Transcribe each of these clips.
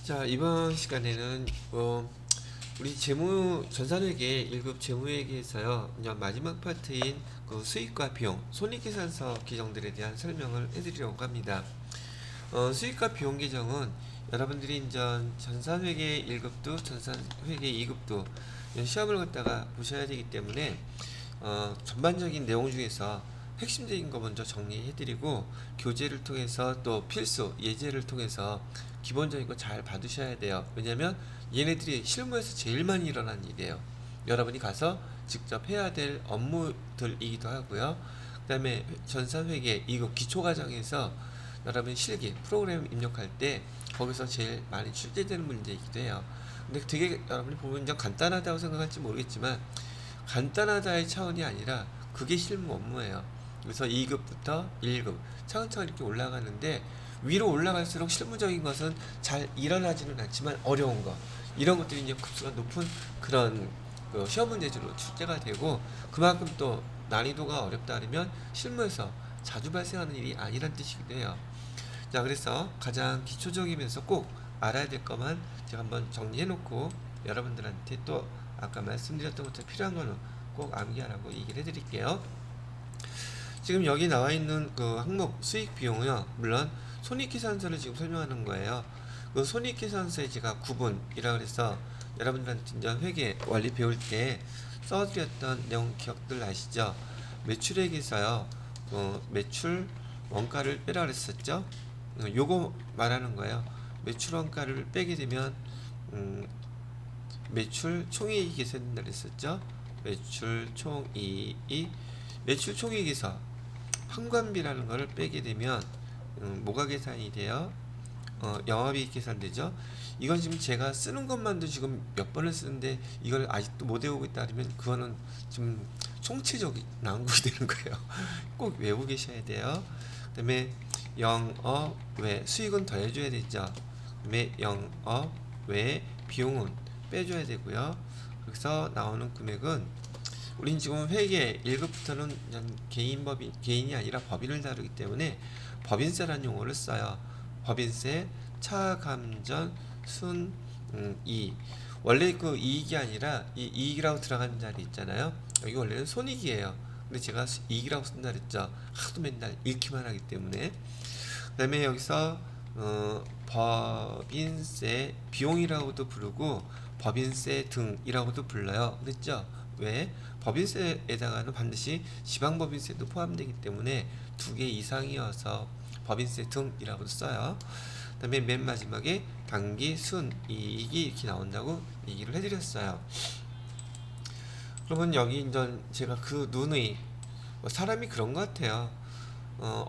자, 이번 시간에는 우리 전산회계 1급 재무회계에서요, 이제 마지막 파트인 그 수익과 비용, 손익계산서 규정들에 대한 설명을 해드리려고 합니다. 수익과 비용 규정은 여러분들이 이제 전산회계 1급도 전산회계 2급도 시험을 갖다가 보셔야 되기 때문에 전반적인 내용 중에서 핵심적인 거 먼저 정리해드리고, 교재를 통해서 또 필수 예제를 통해서 기본적인 거 잘 봐두셔야 돼요. 왜냐면 얘네들이 실무에서 제일 많이 일어나는 일이에요. 여러분이 가서 직접 해야 될 업무들이기도 하고요. 그 다음에 전산회계 이거 기초과정에서 여러분 실기 프로그램 입력할 때 거기서 제일 많이 출제되는 문제이기도 해요. 근데 되게 여러분이 보면 좀 간단하다고 생각할지 모르겠지만, 간단하다의 차원이 아니라 그게 실무 업무예요. 그래서 2급부터 1급 차근차근 이렇게 올라가는데, 위로 올라갈수록 실무적인 것은 잘 일어나지는 않지만 어려운 거, 이런 것들이 이제 급수가 높은 그런 그 시험 문제지로 출제가 되고, 그만큼 또 난이도가 어렵다 그러면 실무에서 자주 발생하는 일이 아니란 뜻이기도 해요. 자, 그래서 가장 기초적이면서 꼭 알아야 될 것만 제가 한번 정리해 놓고, 여러분들한테 또 아까 말씀드렸던 것처럼 필요한 거는 꼭 암기하라고 얘기를 해 드릴게요. 지금 여기 나와 있는 그 항목 수익 비용은요, 물론 손익계산서를 지금 설명하는 거예요. 그 손익계산서에 제가 구분이라 그래서 여러분들한테 이제 회계 원리 배울 때 써드렸던 내용 기억들 아시죠? 매출액에서요, 매출 원가를 빼라 그랬었죠? 요거 말하는 거예요. 매출 원가를 빼게 되면 매출 총이익이 계산된다 그랬었죠? 매출 총이익이, 매출 총이익에서 판관비라는 거를 빼게 되면 뭐가 계산이 돼요? 영업이익 계산되죠. 이건 지금 제가 쓰는 것만도 지금 몇 번을 쓰는데 이걸 아직도 못 외우고 있다 그러면 그거는 좀 총체적 난국이 되는 거예요. 꼭 외우고 계셔야 돼요. 그 다음에 영업 외 수익은 더해줘야 되죠. 그 다음에 영업 외 비용은 빼줘야 되고요. 그래서 나오는 금액은, 우린 지금 회계 1급부터는 개인이 아니라 법인을 다루기 때문에 법인세라는 용어를 써요. 법인세, 차감전, 순이익. 원래 그 이익이 아니라 이 이익이라고 들어가는 자리 있잖아요. 여기 원래는 손익이에요. 근데 제가 이익이라고 쓴다 그랬죠. 하도 맨날 읽기만 하기 때문에. 그 다음에 여기서 법인세 비용이라고도 부르고 법인세 등이라고도 불러요. 그랬죠? 왜? 법인세에다가는 반드시 지방법인세도 포함되기 때문에 두 개 이상이어서 법인세 등이라고 써요. 그 다음에 맨 마지막에 당기 순이익이 이렇게 나온다고 얘기를 해드렸어요. 그러면 여기 이제 제가 그 누누이, 사람이 그런 것 같아요.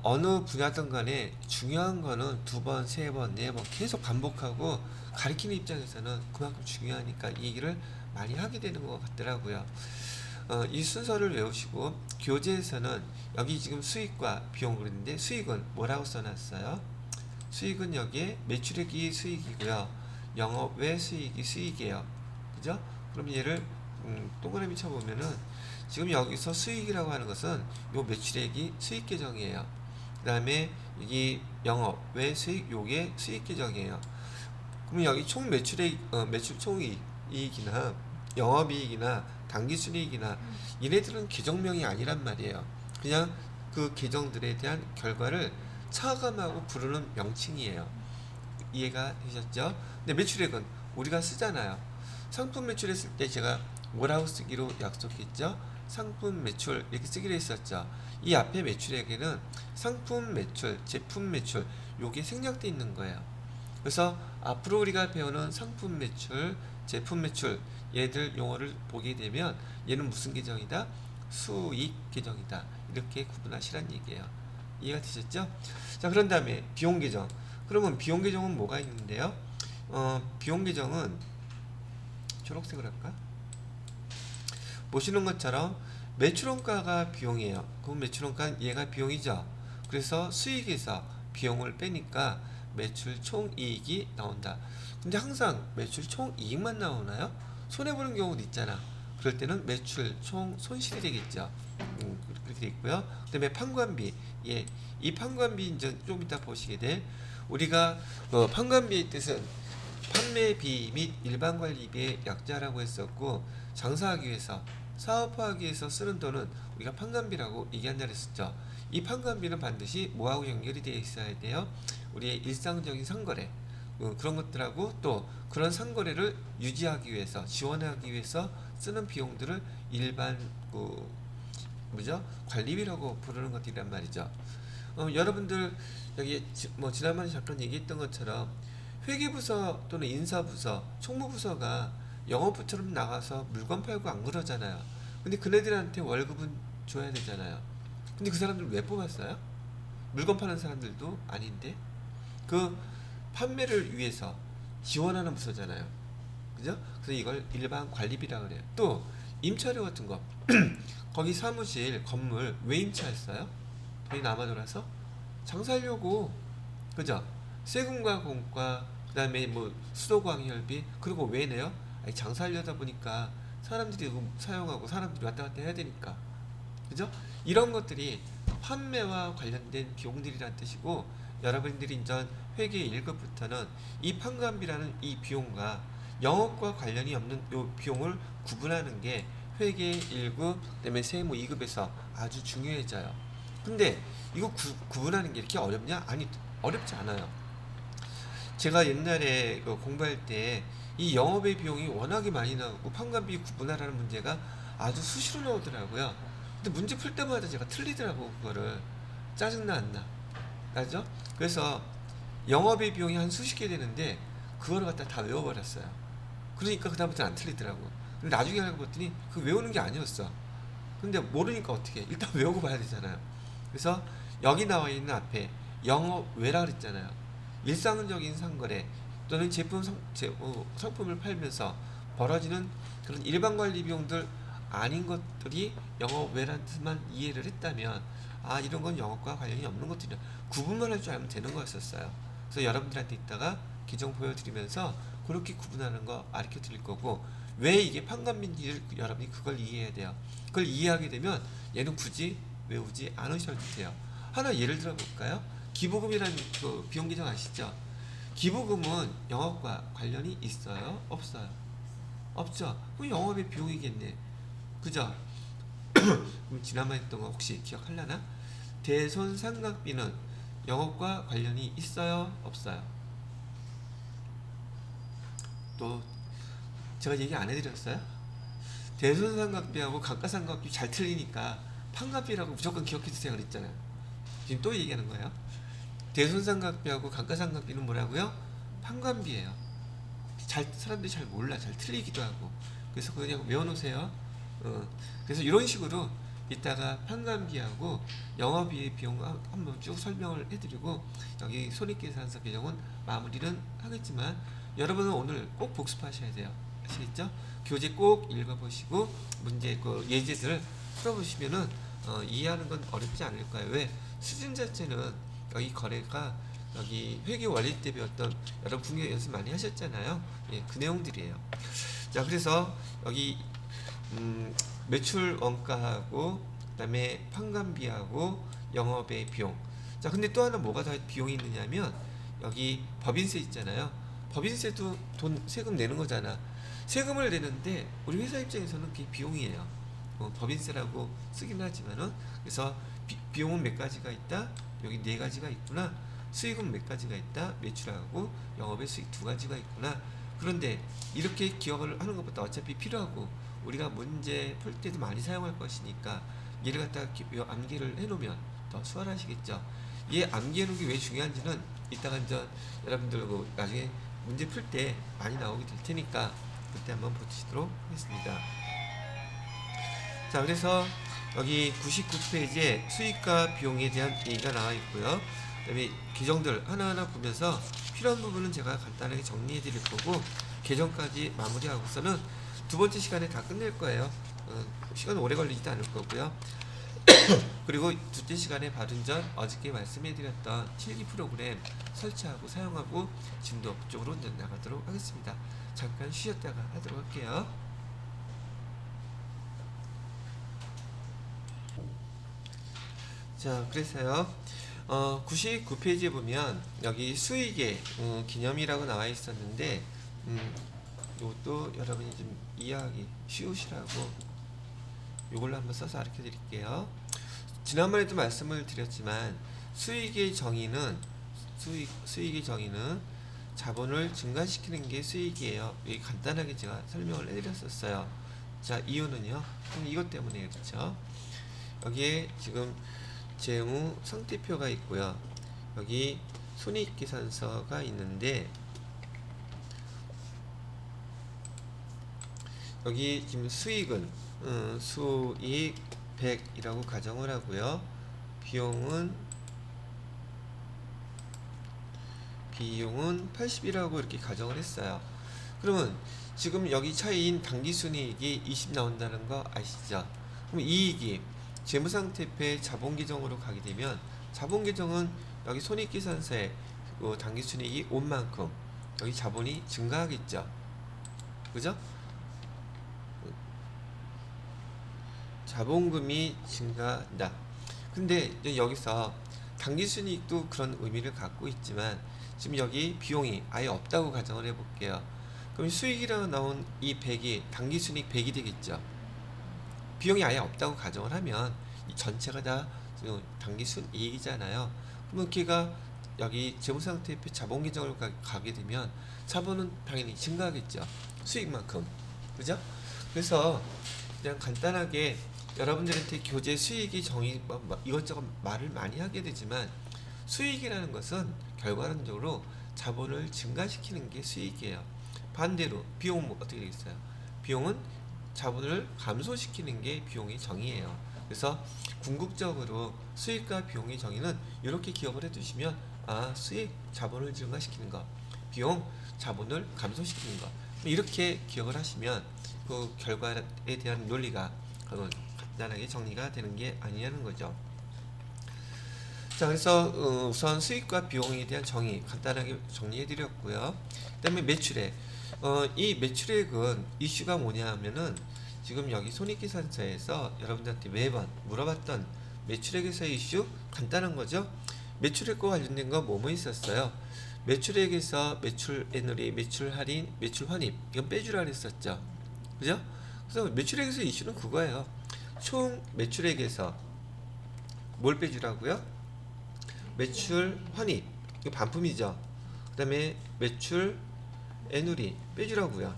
어느 분야든 간에 중요한 거는 두 번, 세 번, 네 번 계속 반복하고, 가르치는 입장에서는 그만큼 중요하니까 이 얘기를 많이 하게 되는 것 같더라고요. 이 순서를 외우시고, 교재에서는 여기 지금 수익과 비용 그랬는데 수익은 뭐라고 써놨어요? 수익은 여기에 매출액이 수익이고요, 영업 외 수익이 수익이에요. 그죠? 그럼 얘를 동그라미 쳐보면은, 지금 여기서 수익이라고 하는 것은 요 매출액이 수익 계정이에요. 그 다음에 여기 영업 외 수익, 요게 수익 계정이에요. 그럼 여기 총 매출액, 매출 총이익이나 영업이익이나 당기순이익이나 얘네들은 계정명이 아니란 말이에요. 그냥 그 계정들에 대한 결과를 차감하고 부르는 명칭이에요. 이해가 되셨죠? 근데 매출액은 우리가 쓰잖아요. 상품 매출했을 때 제가 뭐라고 쓰기로 약속했죠? 상품 매출 이렇게 쓰기로 했었죠. 이 앞에 매출액에는 상품 매출, 제품 매출 요게 생략되어 있는 거예요. 그래서 앞으로 우리가 배우는 상품 매출, 제품 매출, 얘들 용어를 보게 되면 얘는 무슨 계정이다? 수익 계정이다. 이렇게 구분하시란 얘기예요. 이해가 되셨죠? 자, 그런 다음에 비용 계정. 그러면 비용 계정은 뭐가 있는데요? 비용 계정은 초록색으로 할까? 보시는 것처럼 매출원가가 비용이에요. 그럼 매출원가는 얘가 비용이죠. 그래서 수익에서 비용을 빼니까 매출 총이익이 나온다. 근데 항상 매출 총이익만 나오나요? 손해보는 경우도 있잖아. 그럴 때는 매출 총 손실이 되겠죠. 그렇게 돼 있고요. 그 다음에 판관비. 예, 이 판관비 이제 좀 이따 보시게 돼. 우리가 판관비의 뜻은 판매비 및 일반 관리비의 약자라고 했었고, 장사하기 위해서, 사업화하기 위해서 쓰는 돈은 우리가 판관비라고 얘기한다 그랬었죠. 이 판관비는 반드시 뭐하고 연결이 되어 있어야 돼요? 우리의 일상적인 상거래, 그런 것들하고 또 그런 상거래를 유지하기 위해서, 지원하기 위해서 쓰는 비용들을 일반 뭐죠? 관리비라고 부르는 것들이란 말이죠. 여러분들 여기 뭐 지난번에 잠깐 얘기했던 것처럼 회계부서 또는 인사부서, 총무부서가 영업부처럼 나가서 물건 팔고 안 그러잖아요. 근데 그네들한테 월급은 줘야 되잖아요. 근데 그 사람들 왜 뽑았어요? 물건 파는 사람들도 아닌데 그 판매를 위해서 지원하는 부서잖아요. 그죠? 그래서 이걸 일반 관리비라 그래요. 또 임차료 같은 거 거기 사무실 건물 왜 임차했어요? 돈이 남아 돌아서 장사하려고. 그죠? 세금과 공과 그다음에 뭐 수도광열비, 그리고 왜 내요? 아니, 장사하려다 보니까 사람들이 사용하고 사람들이 왔다 갔다 해야 되니까. 그죠? 이런 것들이 판매와 관련된 비용들이란 뜻이고, 여러분들이 이제 회계 1급부터는 이 판관비라는 이 비용과 영업과 관련이 없는 이 비용을 구분하는 게 회계 1급, 그다음에 세무 2급에서 아주 중요해져요. 근데 이거 구분하는 게 이렇게 어렵냐? 아니, 어렵지 않아요. 제가 옛날에 공부할 때 이 영업의 비용이 워낙에 많이 나오고 판관비 구분하라는 문제가 아주 수시로 나오더라고요. 근데 문제 풀 때마다 제가 틀리더라고. 그거를 짜증나 안 나? 나죠? 그래서 영업의 비용이 한 수십 개 되는데 그거를 갖다 다 외워버렸어요. 그러니까 그다음부터는 안 틀리더라고. 근데 나중에 알고 봤더니 그 외우는 게 아니었어. 근데 모르니까 어떻게 해? 일단 외우고 봐야 되잖아요. 그래서 여기 나와 있는 앞에 영업 외라 그랬잖아요. 일상적인 상거래 또는 상품을 팔면서 벌어지는 그런 일반 관리 비용들 아닌 것들이 영업 외란 뜻만 이해를 했다면, 아, 이런 건 영업과 관련이 없는 것들이야, 구분만 할 줄 알면 되는 거였었어요. 그래서 여러분들한테 이따가 기종 보여드리면서 그렇게 구분하는 거 가르쳐 드릴 거고, 왜 이게 판관비인지를 여러분이 그걸 이해해야 돼요. 그걸 이해하게 되면 얘는 굳이 외우지 않으셔도 돼요. 하나 예를 들어 볼까요? 기부금이라는 그 비용 계정 아시죠? 기부금은 영업과 관련이 있어요? 없어요? 없죠? 그럼 영업의 비용이겠네. 그죠? 그럼 지난번에 했던 거 혹시 기억하려나? 대손상각비는 영업과 관련이 있어요? 없어요? 또 제가 얘기 안 해드렸어요? 대손상각비하고 감가상각비 잘 틀리니까 판관비라고 무조건 기억해주세요 그랬잖아요. 지금 또 얘기하는 거예요. 대손상각비하고 감가상각비는 뭐라고요? 판관비예요. 사람들이 잘 몰라, 잘 틀리기도 하고. 그래서 그냥 외워놓으세요. 그래서 이런 식으로 이따가 판관비하고 영업비의 비용 한번 쭉 설명을 해드리고, 여기 손익계산서 개정은 마무리는 하겠지만 여러분은 오늘 꼭 복습하셔야 돼요. 아시겠죠? 교재 꼭 읽어보시고 문제 예제들을 풀어보시면은 이해하는 건 어렵지 않을 거예요. 왜? 수준 자체는 여기 거래가 여기 회계 원리 때 배웠던, 여러분 분명 연습 많이 하셨잖아요. 예, 그 내용들이에요. 자, 그래서 여기 매출 원가하고 그다음에 판관비하고 영업의 비용. 자, 근데 또 하나 뭐가 더 비용이 있느냐면 여기 법인세 있잖아요. 법인세도 세금 내는 거잖아. 세금을 내는데 우리 회사 입장에서는 그게 비용이에요. 법인세라고 쓰긴 하지만은. 그래서 비용은 몇 가지가 있다. 여기 네 가지가 있구나. 수익은 몇 가지가 있다. 매출하고 영업의 수익 두 가지가 있구나. 그런데 이렇게 기억을 하는 것보다 어차피 필요하고 우리가 문제 풀 때도 많이 사용할 것이니까 얘를 갖다가 암기를 해놓으면 더 수월하시겠죠. 얘 암기해놓은 게 왜 중요한지는 이따가 이제 여러분들 나중에 문제 풀 때 많이 나오게 될 테니까 그때 한번 보시도록 하겠습니다. 자, 그래서 여기 99페이지에 수익과 비용에 대한 얘기가 나와 있고요. 그 다음에 계정들 하나하나 보면서 필요한 부분은 제가 간단하게 정리해 드릴 거고, 계정까지 마무리하고서는 두 번째 시간에 다 끝낼 거예요. 시간 오래 걸리지도 않을 거고요. 그리고 둘째 시간에 바로 전 어저께 말씀해 드렸던 필기 프로그램 설치하고 사용하고 진도 쪽으로 나가도록 하겠습니다. 잠깐 쉬었다가 하도록 할게요. 자, 그래서요 99페이지에 보면 여기 수익의 기념이라고 나와 있었는데, 이것도 여러분이 좀 이해하기 쉬우시라고 이걸로 한번 써서 가르쳐 드릴게요. 지난번에도 말씀을 드렸지만 수익의 정의는 수익의 정의는 자본을 증가시키는 게 수익이에요. 여기 간단하게 제가 설명을 해드렸었어요. 자, 이유는요. 이것 때문에 그렇죠. 여기에 지금 재무 상태표가 있고요. 여기 손익계산서가 있는데 여기 지금 수익은 수익 100이라고 가정을 하고요. 비용은 80이라고 이렇게 가정을 했어요. 그러면 지금 여기 차이인 당기순이익이 20 나온다는 거 아시죠? 그럼 이익이 재무상태표의 자본계정으로 가게 되면 자본계정은 여기 손익계산서에 당기순이익이 온 만큼 여기 자본이 증가하겠죠. 그죠? 자본금이 증가한다. 근데 여기서 당기순이익도 그런 의미를 갖고 있지만 지금 여기 비용이 아예 없다고 가정을 해볼게요. 그럼 수익이라고 나온 이 100이 당기순이익 100이 되겠죠. 비용이 아예 없다고 가정을 하면 이 전체가 다 당기순이익이잖아요. 그러면 걔가 여기 재무상태표 자본계정으로 가게 되면 자본은 당연히 증가하겠죠. 수익만큼. 그죠? 그래서 그냥 간단하게 여러분들한테 교재 수익이 정의 이것저것 말을 많이 하게 되지만 수익이라는 것은 결과론적으로 자본을 증가시키는 게 수익이에요. 반대로 비용은 어떻게 되겠어요? 비용은 자본을 감소시키는 게 비용의 정의예요. 그래서 궁극적으로 수익과 비용의 정의는 이렇게 기억을 해두시면 수익 자본을 증가시키는 것, 비용 자본을 감소시키는 것, 이렇게 기억을 하시면 그 결과에 대한 논리가 간단하게 정리가 되는 게 아니냐는 거죠. 자, 그래서 우선 수익과 비용에 대한 정의 간단하게 정리해 드렸고요. 그 다음에 매출액. 이 매출액은 이슈가 뭐냐 하면은 지금 여기 손익계산서에서 여러분들한테 매번 물어봤던 매출액에서의 이슈 간단한 거죠. 매출액과 관련된 거 뭐뭐 있었어요? 매출액에서 매출 애누리, 매출 할인, 매출 환입 이건 빼주라 그랬었죠. 그죠? 그래서 매출액에서 이슈는 그거예요. 총 매출액에서 뭘 빼주라고요? 매출 환입 이거 반품이죠. 그 다음에 매출 애누리 빼주라고요.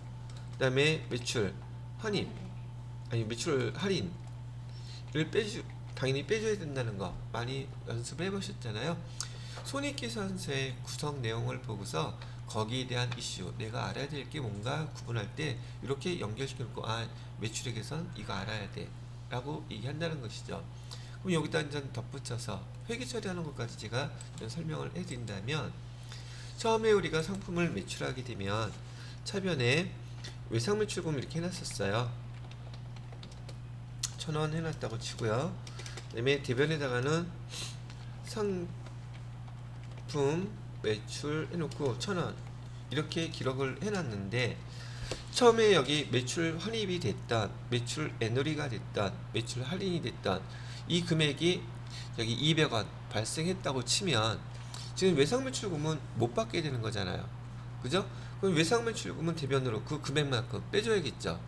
그 다음에 매출 환입 매출 할인을 당연히 빼줘야 된다는 거 많이 연습해 보셨잖아요. 손익계산서의 구성 내용을 보고서 거기에 대한 이슈 내가 알아야 될 게 뭔가 구분할 때 이렇게 연결시켜놓고 매출액에선 이거 알아야 돼 라고 얘기한다는 것이죠. 그럼 여기다 이제 덧붙여서 회계 처리하는 것까지 제가 설명을 해드린다면 처음에 우리가 상품을 매출하게 되면 차변에 외상매출금 이렇게 해놨었어요. 1,000원 해놨다고 치고요. 그 다음에 대변에다가는 상품 매출 해놓고 1,000원 이렇게 기록을 해놨는데 처음에 여기 매출 환입이 됐던 매출 애누리가 됐던 매출 할인이 됐던 이 금액이 여기 200원 발생했다고 치면 지금 외상매출금은 못 받게 되는 거잖아요. 그죠? 그럼 외상매출금은 대변으로 그 금액만큼 빼줘야겠죠.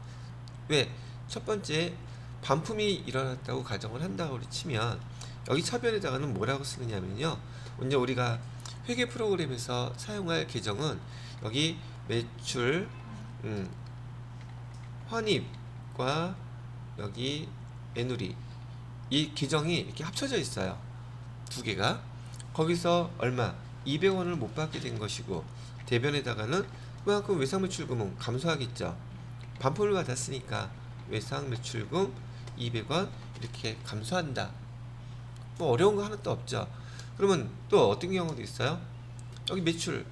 왜? 첫 번째 반품이 일어났다고 가정을 한다고 치면 여기 차변에다가는 뭐라고 쓰느냐면요. 먼저 우리가 회계 프로그램에서 사용할 계정은 여기 매출 환입과 여기 애누리 이 계정이 이렇게 합쳐져 있어요. 두 개가 거기서 얼마 200원을 못 받게 된 것이고 대변에다가는 그만큼 외상매출금은 감소하겠죠. 반품을 받았으니까 외상매출금 200원 이렇게 감소한다. 뭐 어려운 거 하나도 없죠. 그러면 또 어떤 경우도 있어요? 여기 매출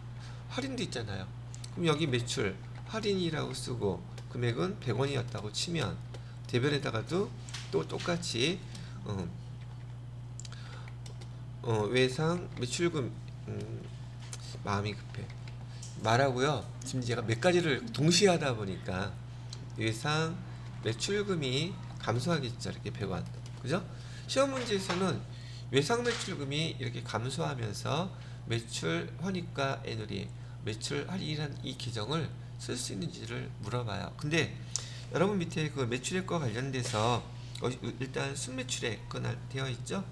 할인도 있잖아요. 그럼 여기 매출 할인이라고 쓰고 금액은 100원이었다고 치면 대변에다가도 또 똑같이 외상 매출금 마음이 급해 말하고요. 지금 제가 몇 가지를 동시에 하다 보니까 외상 매출금이 감소하겠죠. 이렇게 100원. 그죠? 시험 문제에서는 외상 매출금이 이렇게 감소하면서 매출 환입과 애누리 매출 할인이라는 이 계정을 쓸 수 있는지를 물어봐요. 근데 여러분 밑에 그 매출액과 관련돼서 일단 순매출액 되어 있죠.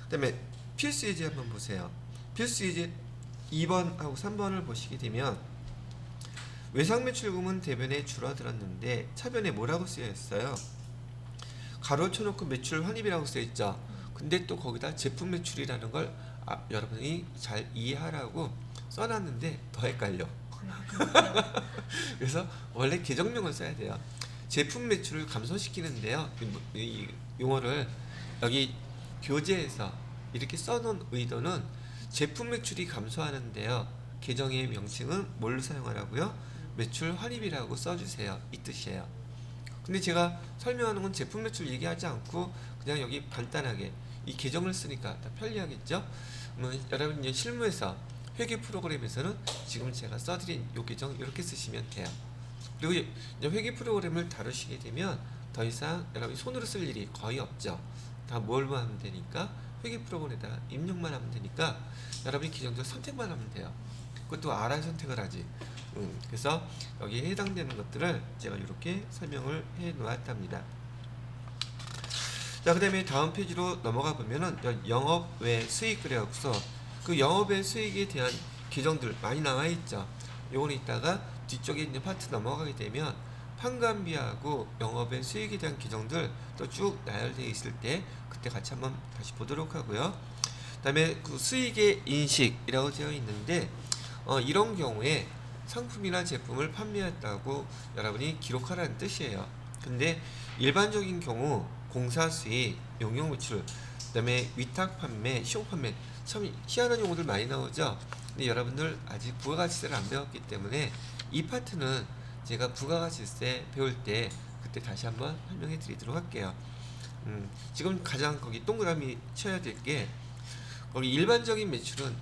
그다음에 필수 예제 한번 보세요. 필수 예제 2번하고 3번을 보시게 되면 외상 매출금은 대변에 줄어들었는데 차변에 뭐라고 쓰여 있어요? 가로 쳐놓고 매출 환입이라고 쓰여 있죠. 근데 또 거기다 제품 매출이라는 걸 여러분이 잘 이해하라고 써놨는데 더 헷갈려. 그래서 원래 계정명을 써야 돼요. 제품 매출을 감소시키는데요. 이 용어를 여기 교재에서 이렇게 써놓은 의도는 제품 매출이 감소하는데요. 계정의 명칭은 뭘로 사용하라고요? 매출 환입이라고 써주세요. 이 뜻이에요. 근데 제가 설명하는 건 제품 매출 얘기하지 않고 그냥 여기 간단하게 이 계정을 쓰니까 더 편리하겠죠? 여러분 실무에서 회계 프로그램에서는 지금 제가 써드린 이 계정 이렇게 쓰시면 돼요. 그리고 회계 프로그램을 다루시게 되면 더 이상 여러분이 손으로 쓸 일이 거의 없죠. 다 뭘만 하면 되니까 회계 프로그램에다가 입력만 하면 되니까 여러분이 계정들 선택만 하면 돼요. 그것도 알아야 선택을 하지. 그래서 여기에 해당되는 것들을 제가 이렇게 설명을 해 놓았답니다. 자, 그 다음에 다음 페이지로 넘어가 보면은 영업 외 수익 그래갖고서 그 영업 외 수익에 대한 계정들 많이 나와 있죠. 요거는 이따가 뒤쪽에 있는 파트 넘어가게 되면 판관비하고 영업 외 수익에 대한 계정들 또 쭉 나열되어 있을 때 그때 같이 한번 다시 보도록 하고요. 그 다음에 그 수익의 인식이라고 되어 있는데 이런 경우에 상품이나 제품을 판매했다고 여러분이 기록하라는 뜻이에요. 근데 일반적인 경우 공사 수익, 용역 매출, 그 다음에 위탁 판매, 시용 판매 참 희한한 용어들 많이 나오죠. 근데 여러분들 아직 부가가치세를 안 배웠기 때문에 이 파트는 제가 부가가치세 배울 때 그때 다시 한번 설명해 드리도록 할게요. 지금 가장 거기 동그라미 쳐야 될 게 거기 일반적인 매출은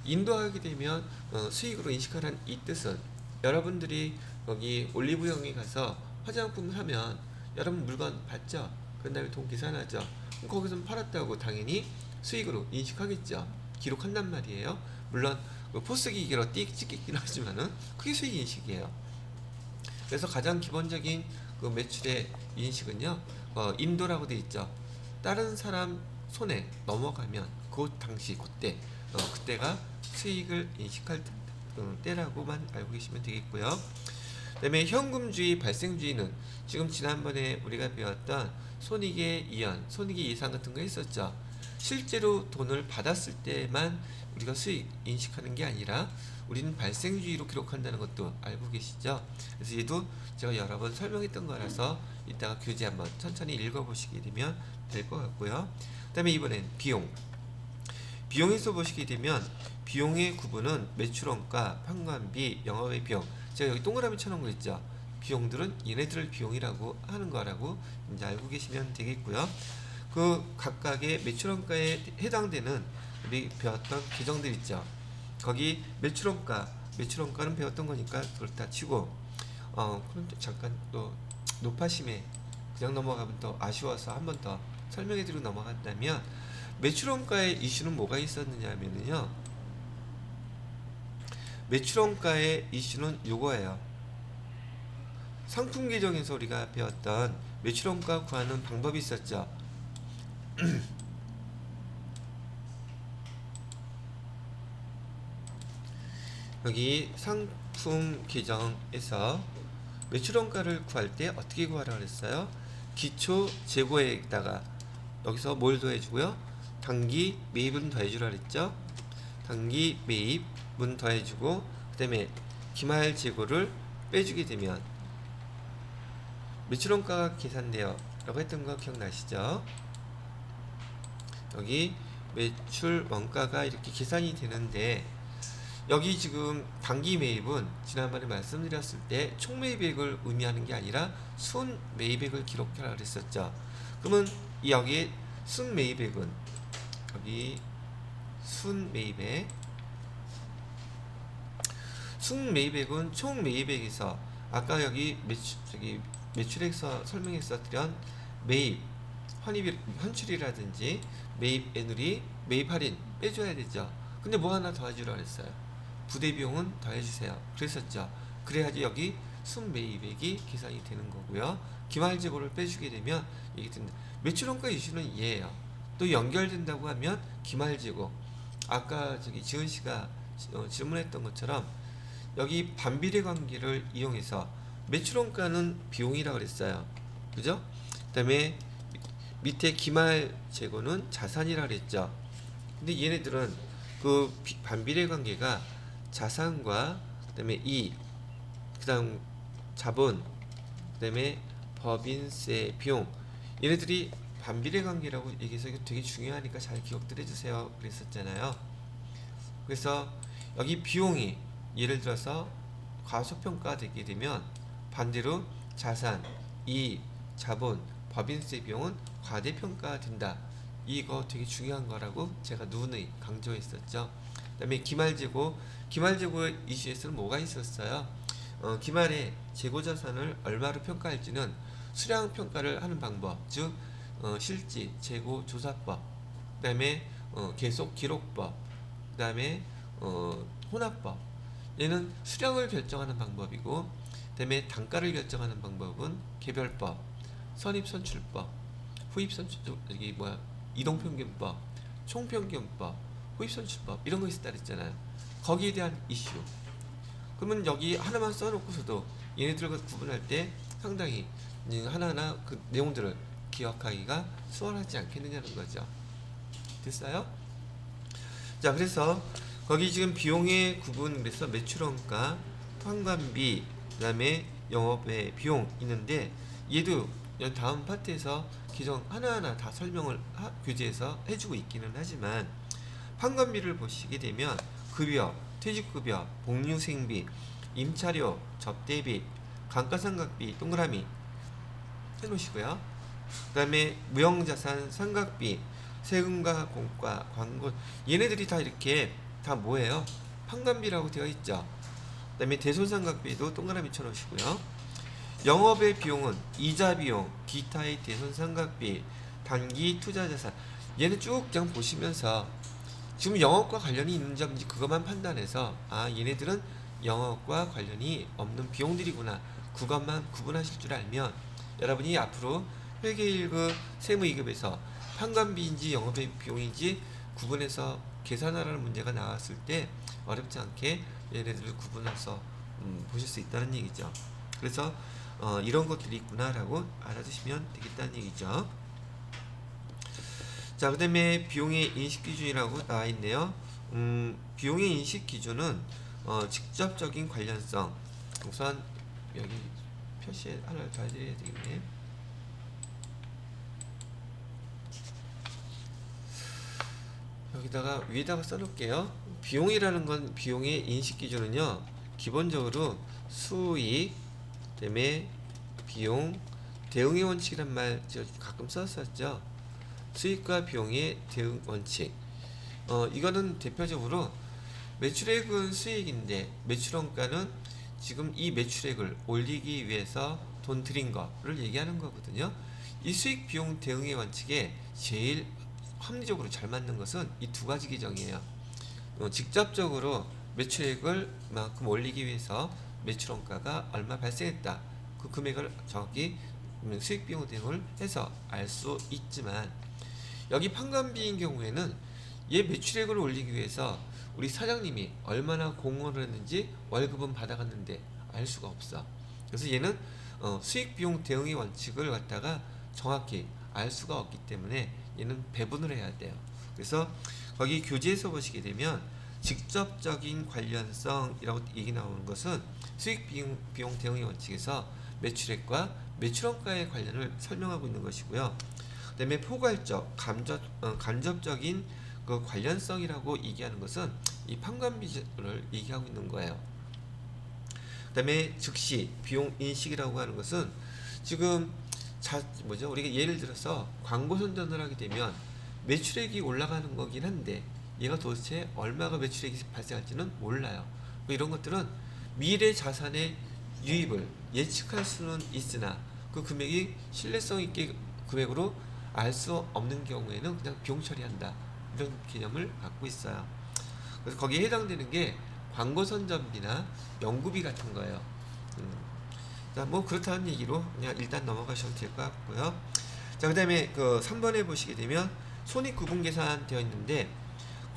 인도하게 되면 수익으로 인식하라는 이 뜻은 여러분들이 거기 올리브영에 가서 화장품을 하면 여러분 물건 받죠. 그런 다음에 돈 계산하죠. 거기서 팔았다고 당연히 수익으로 인식하겠죠. 기록한단 말이에요. 물론 포스기계로 띡 찍긴 하지만은 그게 수익 인식이에요. 그래서 가장 기본적인 그 매출의 인식은요, 인도라고 되어 있죠. 다른 사람 손에 넘어가면 그 당시 그때가 수익을 인식할 때라고만 알고 계시면 되겠고요. 그 다음에 현금주의, 발생주의는 지금 지난번에 우리가 배웠던 손익의 이연, 손익의 예상 같은 거 했었죠. 실제로 돈을 받았을 때만 우리가 수익 인식하는 게 아니라 우리는 발생주의로 기록한다는 것도 알고 계시죠? 그래서 얘도 제가 여러 번 설명했던 거라서 이따가 교재 한번 천천히 읽어보시게 되면 될 것 같고요. 그 다음에 이번엔 비용에서 보시게 되면 비용의 구분은 매출원가, 판관비, 영업의 비용. 제가 여기 동그라미 쳐놓은 거 있죠. 비용들은 얘네들을 비용이라고 하는 거라고 이제 알고 계시면 되겠고요. 그 각각의 매출원가에 해당되는 우리 배웠던 계정들 있죠. 거기 매출원가는 배웠던 거니까 그걸 다 치고 그런데 잠깐 또 높아심에 그냥 넘어가면 또 아쉬워서 한 번 더 설명해드리고 넘어간다면 매출원가의 이슈는 뭐가 있었느냐면요. 매출원가의 이슈는 요거예요. 상품 계정에서 우리가 배웠던 매출원가 구하는 방법이 있었죠. 여기 상품 계정에서 매출원가를 구할 때 어떻게 구하라고 그랬어요? 기초 재고에다가 여기서 뭘 더해주고요? 단기 매입은 더해주라 그랬죠? 단기 매입은 더해주고 그 다음에 기말 재고를 빼주게 되면 매출원가가 계산돼요 라고 했던 거 기억나시죠? 여기 매출원가가 이렇게 계산이 되는데 여기 지금 단기 매입은 지난번에 말씀드렸을 때 총 매입액을 의미하는 게 아니라 순 매입액을 기록하라 그랬었죠. 그러면 여기에 순 매입액은 여기 순 매입액은 총 매입액에서 아까 여기 매출액서 설명했었던 매입 환출이라든지 매입 애누리 매입 할인 빼줘야 되죠. 근데 뭐 하나 더 해주라 그랬어요. 부대 비용은 더해주세요. 그랬었죠. 그래야지 여기 순매입액이 계산이 되는 거고요. 기말재고를 빼주게 되면 이게 된다. 매출원가 이슈는 얘예요. 또 연결된다고 하면 기말재고, 아까 저기 지은 씨가 질문했던 것처럼 여기 반비례 관계를 이용해서 매출원가는 비용이라고 그랬어요. 그죠? 그 다음에 밑에 기말재고는 자산이라고 그랬죠. 근데 얘네들은 그 반비례 관계가 자산과 그 다음에 그 다음 자본, 그 다음에 법인세, 비용, 얘네들이 반비례 관계라고 얘기해서 이거 되게 중요하니까 잘 기억들 해주세요 그랬었잖아요. 그래서 여기 비용이 예를 들어서 과소평가 되게 되면 반대로 자산, 자본, 법인세 비용은 과대평가 된다. 이거 되게 중요한 거라고 제가 누누이 강조했었죠. 그 다음에 기말재고 이슈에서는 뭐가 있었어요? 기말에 재고자산을 얼마로 평가할지는 수량평가를 하는 방법, 즉 실지, 재고, 조사법, 그 다음에 계속기록법, 그 다음에 혼합법. 얘는 수량을 결정하는 방법이고, 그 다음에 단가를 결정하는 방법은 개별법, 선입선출법, 후입선출, 이동평균법, 총평균법, 후입선출법, 이런 거 있었다 그랬잖아요. 거기에 대한 이슈. 그러면 여기 하나만 써놓고서도 얘네들과 구분할 때 상당히 하나하나 그 내용들을 기억하기가 수월하지 않겠느냐는 거죠. 됐어요? 자, 그래서 거기 지금 비용의 구분, 그래서 매출원가, 환관비, 그 다음에 영업의 비용 있는데, 얘도 다음 파트에서 기존 하나하나 다 설명을 교재에서 해주고 있기는 하지만, 환관비를 보시게 되면 급여, 퇴직급여, 복류생비, 임차료, 접대비, 감가상각비 동그라미 해놓으시고요. 그 다음에 무형자산 상각비, 세금과 공과, 광고, 얘네들이 다 이렇게 다 뭐예요? 판관비라고 되어 있죠. 그 다음에 대손상각비도 동그라미 쳐놓으시고요. 영업의 비용은 이자 비용, 기타의 대손상각비, 단기 투자자산, 얘는 쭉 그냥 보시면서 지금 영업과 관련이 있는 점인지 그것만 판단해서 얘네들은 영업과 관련이 없는 비용들이구나, 그것만 구분하실 줄 알면 여러분이 앞으로 회계 1급 세무 2급에서 판관비인지 영업의 비용인지 구분해서 계산하라는 문제가 나왔을 때 어렵지 않게 얘네들을 구분해서 보실 수 있다는 얘기죠. 그래서 이런 것들이 있구나 라고 알아두시면 되겠다는 얘기죠. 자, 그 다음에 비용의 인식기준이라고 나와 있네요. 비용의 인식기준은 직접적인 관련성. 우선 여기 표시에 하나를 더 해드려야 되겠네. 여기다가 위에다가 써놓을게요. 비용이라는 건, 비용의 인식기준은요, 기본적으로 수익, 그다음에 비용, 대응의 원칙이란 말 제가 가끔 썼었죠. 수익과 비용의 대응 원칙. 이거는 대표적으로 매출액은 수익인데 매출원가는 지금 이 매출액을 올리기 위해서 돈 들인 거를 얘기하는 거거든요. 이 수익 비용 대응의 원칙에 제일 합리적으로 잘 맞는 것은 이 두 가지 규정이에요. 직접적으로 매출액을 만큼 올리기 위해서 매출원가가 얼마 발생했다, 그 금액을 정확히 수익 비용 대응을 해서 알 수 있지만, 여기 판관비인 경우에는 얘 매출액을 올리기 위해서 우리 사장님이 얼마나 공헌을 했는지 월급은 받아갔는데 알 수가 없어. 그래서 얘는 수익 비용 대응의 원칙을 갖다가 정확히 알 수가 없기 때문에 얘는 배분을 해야 돼요. 그래서 거기 교재에서 보시게 되면 직접적인 관련성이라고 얘기 나오는 것은 수익 비용 대응의 원칙에서 매출액과 매출원가의 관련을 설명하고 있는 것이고요. 그 다음에 포괄적, 간접적인 그 관련성이라고 얘기하는 것은 이 판관비를 얘기하고 있는 거예요. 그 다음에 즉시 비용 인식이라고 하는 것은 지금 우리가 예를 들어서 광고 선전을 하게 되면 매출액이 올라가는 거긴 한데 얘가 도대체 얼마가 매출액이 발생할지는 몰라요. 이런 것들은 미래 자산의 유입을 예측할 수는 있으나 그 금액이 신뢰성 있게 금액으로 알 수 없는 경우에는 그냥 비용 처리한다, 이런 개념을 갖고 있어요. 그래서 거기에 해당되는 게 광고 선전비나 연구비 같은 거예요. 자, 뭐 그렇다는 얘기로 그냥 일단 넘어가셔도 될 것 같고요. 자, 그다음에 그 3번에 보시게 되면 손익 구분 계산 되어 있는데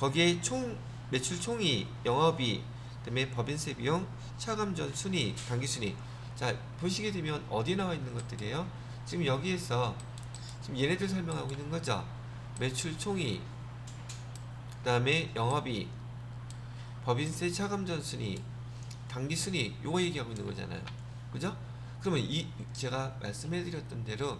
거기에 총 매출 총이, 영업이, 그다음에 법인세 비용, 차감전 순이익, 당기순이익. 자, 보시게 되면 어디 나와 있는 것들이에요? 지금 여기에서 지금 얘네들 설명하고 있는 거죠. 매출 총이, 그다음에 영업이, 법인세 차감전 순이익, 당기순이익, 요거 얘기하고 있는 거잖아요. 그죠? 그러면 이 제가 말씀해드렸던 대로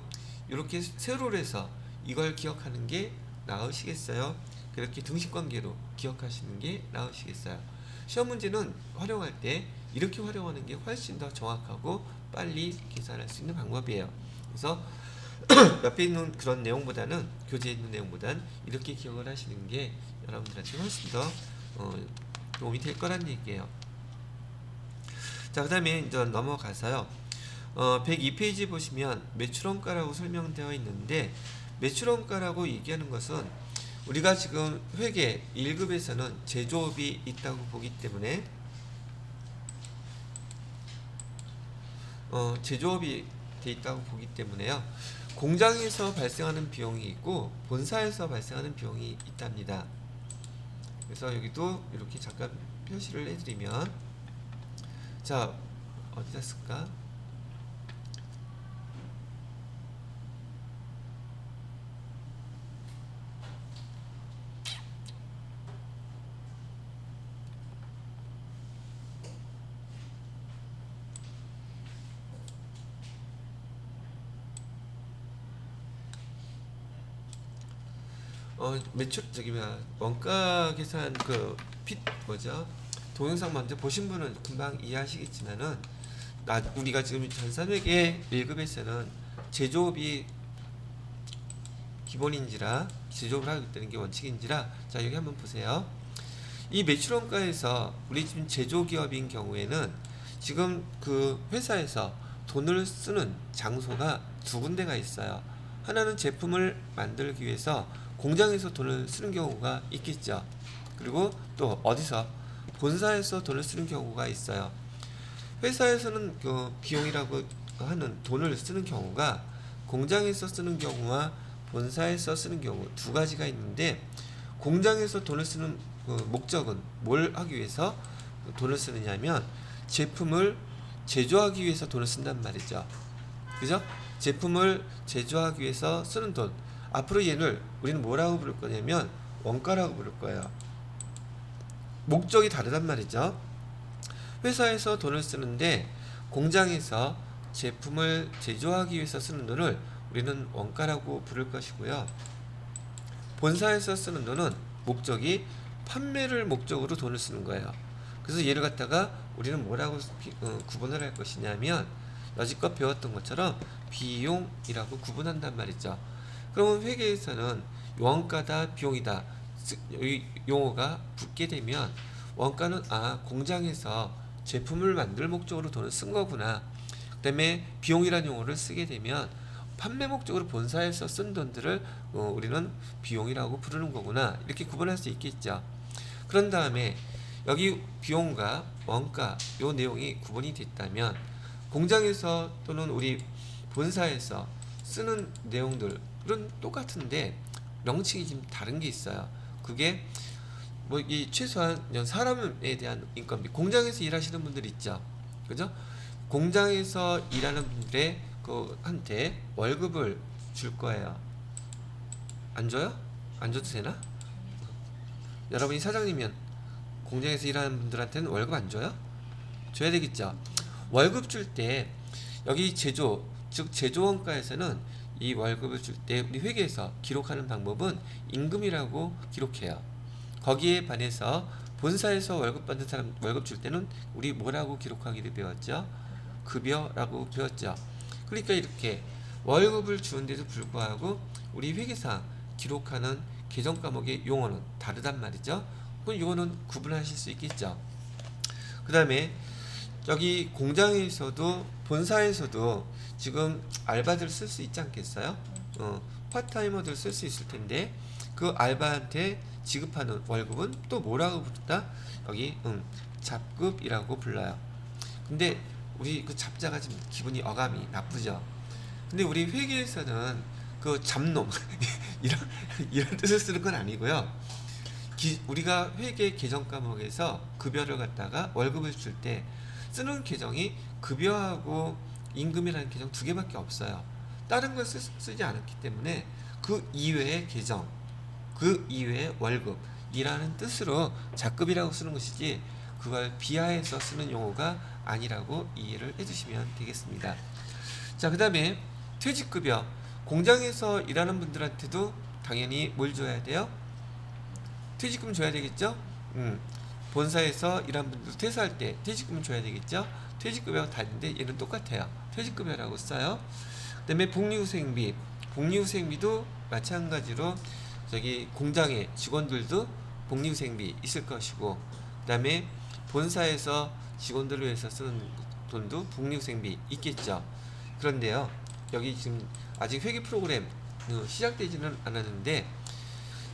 이렇게 세로로 해서 이걸 기억하는 게 나으시겠어요? 그렇게 등식관계로 기억하시는 게 나으시겠어요? 시험 문제는 활용할 때 이렇게 활용하는 게 훨씬 더 정확하고 빨리 계산할 수 있는 방법이에요. 그래서 옆에 있는 그런 내용보다는, 교재에 있는 내용보다는 이렇게 기억을 하시는 게 여러분들한테 훨씬 더 도움이 될 거란 얘기예요. 자, 그 다음에 이제 넘어가서요. 102페이지 보시면 매출원가라고 설명되어 있는데, 매출원가라고 얘기하는 것은 우리가 지금 회계 1급에서는 제조업이 있다고 보기 때문에 제조업이 돼 있다고 보기 때문에요. 공장에서 발생하는 비용이 있고 본사에서 발생하는 비용이 있답니다. 그래서 여기도 이렇게 잠깐 표시를 해드리면, 자, 어디다 쓸까? 매출 저기 뭐야, 원가 계산 뭐죠? 동영상 먼저 보신 분은 금방 이해하시겠지만은, 우리가 지금 전산회계 1급에서는 제조업이 기본인지라, 제조업을 하고 있다는 게 원칙인지라, 자, 여기 한번 보세요. 이 매출원가에서 우리 지금 제조기업인 경우에는 지금 그 회사에서 돈을 쓰는 장소가 두 군데가 있어요. 하나는 제품을 만들기 위해서 공장에서 돈을 쓰는 경우가 있겠죠. 그리고 또 어디서? 본사에서 돈을 쓰는 경우가 있어요. 회사에서는 그 비용이라고 하는 돈을 쓰는 경우가 공장에서 쓰는 경우와 본사에서 쓰는 경우 두 가지가 있는데, 공장에서 돈을 쓰는 목적은 뭘 하기 위해서 돈을 쓰느냐면 제품을 제조하기 위해서 돈을 쓴단 말이죠. 그죠? 제품을 제조하기 위해서 쓰는 돈. 앞으로 얘를 우리는 뭐라고 부를 거냐면 원가라고 부를 거예요. 목적이 다르단 말이죠. 회사에서 돈을 쓰는데 공장에서 제품을 제조하기 위해서 쓰는 돈을 우리는 원가라고 부를 것이고요. 본사에서 쓰는 돈은 목적이 판매를 목적으로 돈을 쓰는 거예요. 그래서 얘를 갖다가 우리는 뭐라고 구분을 할 것이냐면, 여지껏 배웠던 것처럼 비용이라고 구분한단 말이죠. 그러면 회계에서는 원가다, 비용이다 이 용어가 붙게 되면, 원가는 공장에서 제품을 만들 목적으로 돈을 쓴 거구나. 그 다음에 비용이라는 용어를 쓰게 되면 판매 목적으로 본사에서 쓴 돈들을 우리는 비용이라고 부르는 거구나, 이렇게 구분할 수 있겠죠. 그런 다음에 여기 비용과 원가 요 내용이 구분이 됐다면, 공장에서 또는 우리 본사에서 쓰는 내용들은 똑같은데 명칭이 좀 다른 게 있어요. 그게 뭐 이 최소한 사람에 대한 인건비, 공장에서 일하시는 분들 있죠. 그죠? 공장에서 일하는 분들의 한테 월급을 줄 거예요. 안 줘요? 안 줘도 되나? 여러분이 사장님이면 공장에서 일하는 분들한테는 월급 안 줘요? 줘야 되겠죠. 월급 줄 때 여기 제조, 즉 제조원가에서는 이 월급을 줄 때 우리 회계에서 기록하는 방법은 임금이라고 기록해요. 거기에 반해서 본사에서 월급 받는 사람 월급 줄 때는 우리 뭐라고 기록하기를 배웠죠? 급여라고 배웠죠. 그러니까 이렇게 월급을 주는데도 불구하고 우리 회계상 기록하는 계정 과목의 용어는 다르단 말이죠. 그럼 이거는 구분하실 수 있겠죠. 그 다음에 여기 공장에서도 본사에서도 지금 알바들 쓸 수 있지 않겠어요? 파트타이머들 쓸 수 있을 텐데, 그 알바한테 지급하는 월급은 또 뭐라고 부른다? 여기 잡급이라고 불러요. 근데 우리 그 잡자가 좀 기분이 어감이 나쁘죠. 근데 우리 회계에서는 그 잡놈 이런 뜻을 쓰는 건 아니고요. 우리가 회계 계정 과목에서 급여를 갖다가 월급을 줄 때 쓰는 계정이 급여하고 임금이라는 계정 두 개밖에 없어요. 다른 걸 쓰지 않았기 때문에 그 이외의 계정, 그 이외의 월급이라는 뜻으로 잡급이라고 쓰는 것이지 그걸 비하해서 쓰는 용어가 아니라고 이해를 해주시면 되겠습니다. 자, 그 다음에 퇴직급여. 공장에서 일하는 분들한테도 당연히 뭘 줘야 돼요? 퇴직금 줘야 되겠죠? 본사에서 일하는 분들 퇴사할 때 퇴직금 줘야 되겠죠? 퇴직급여가 다 있는데 얘는 똑같아요. 퇴직급여라고 써요. 그 다음에 복리후생비. 복리후생비도 마찬가지로 저기 공장의 직원들도 복리후생비 있을 것이고, 그 다음에 본사에서 직원들을 위해서 쓰는 돈도 복리후생비 있겠죠. 그런데요, 여기 지금 아직 회계 프로그램 시작되지는 않았는데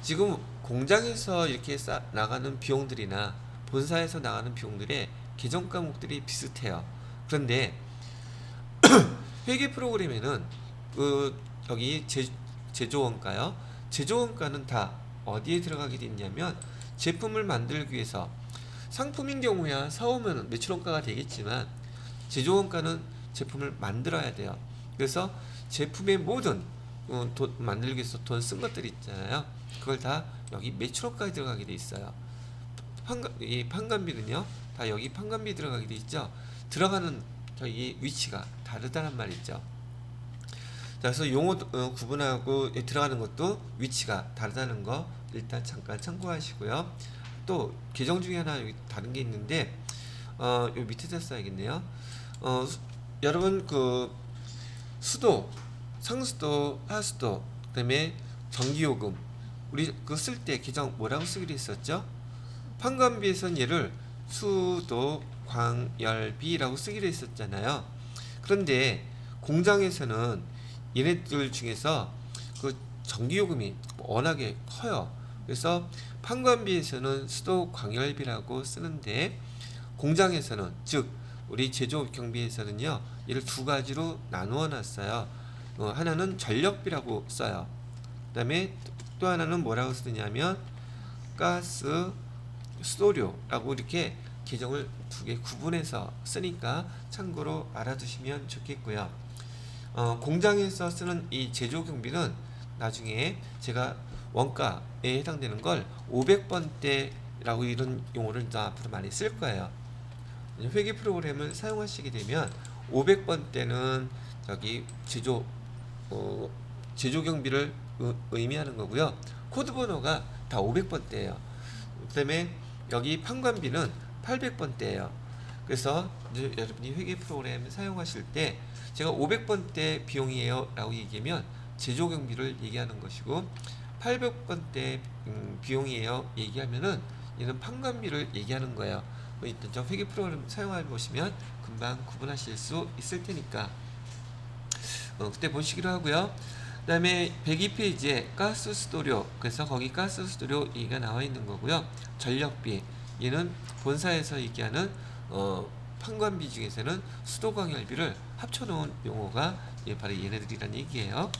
지금 공장에서 이렇게 나가는 비용들이나 본사에서 나가는 비용들의 계정 과목들이 비슷해요. 그런데 회계 프로그램에는 여기 제조원가요. 제조원가는 다 어디에 들어가게 돼 있냐면 제품을 만들기 위해서, 상품인 경우야 사오면 매출원가가 되겠지만 제조원가는 제품을 만들어야 돼요. 그래서 제품의 모든 돈 만들기 위해서 돈 쓴 것들이 있잖아요. 그걸 다 여기 매출원가에 들어가게 돼 있어요. 이 판관비는요 다 여기 판관비 들어가게 돼 있죠. 들어가는 저기 위치가 다르다는 말이죠. 자, 그래서 용어 구분하고 들어가는 것도 위치가 다르다는 거 일단 잠깐 참고하시고요. 또 계정 중에 하나 여기 다른 게 있는데 요 밑에다 써야겠네요. 여러분 그 수도, 상수도, 하수도, 그다음에 전기요금 우리 그 쓸 때 계정 뭐라고 쓰기로 했었죠? 판관비에선 얘를 수도, 광열비라고 쓰기로 했었잖아요. 그런데 공장에서는 얘네들 중에서 그 전기요금이 워낙에 커요. 그래서 판관비에서는 수도, 광열비라고 쓰는데 공장에서는, 즉 우리 제조업 경비에서는요 얘를 두 가지로 나누어 놨어요. 하나는 전력비라고 써요. 그 다음에 또 하나는 뭐라고 쓰냐면 가스, 수도료라고 이렇게 계정을 두 개 구분해서 쓰니까 참고로 알아두시면 좋겠고요. 공장에서 쓰는 이 제조경비는 나중에 제가 원가에 해당되는 걸 500번대라고 이런 용어를 앞으로 많이 쓸 거예요. 회계 프로그램을 사용하시게 되면 500번대는 저기 제조경비를 의미하는 거고요. 코드 번호가 다 500번대예요. 그 다음에 여기 판관비는 800번대예요. 그래서 이제 여러분이 회계 프로그램 사용하실 때 제가 500번대 비용이에요 라고 얘기하면 제조경비를 얘기하는 것이고, 800번대 비용이에요 얘기하면은 얘는 판관비를 얘기하는 거예요. 일단 저 회계 프로그램 사용해 보시면 금방 구분하실 수 있을 테니까 그때 보시기로 하고요. 그 다음에 102페이지에 가스 수도료, 그래서 거기 가스 수도료 얘기가 나와 있는 거고요. 전력비, 얘는 본사에서 얘기하는 판관비 중에서는 수도광열비를 합쳐놓은 용어가 바로 얘네들이란 얘기예요.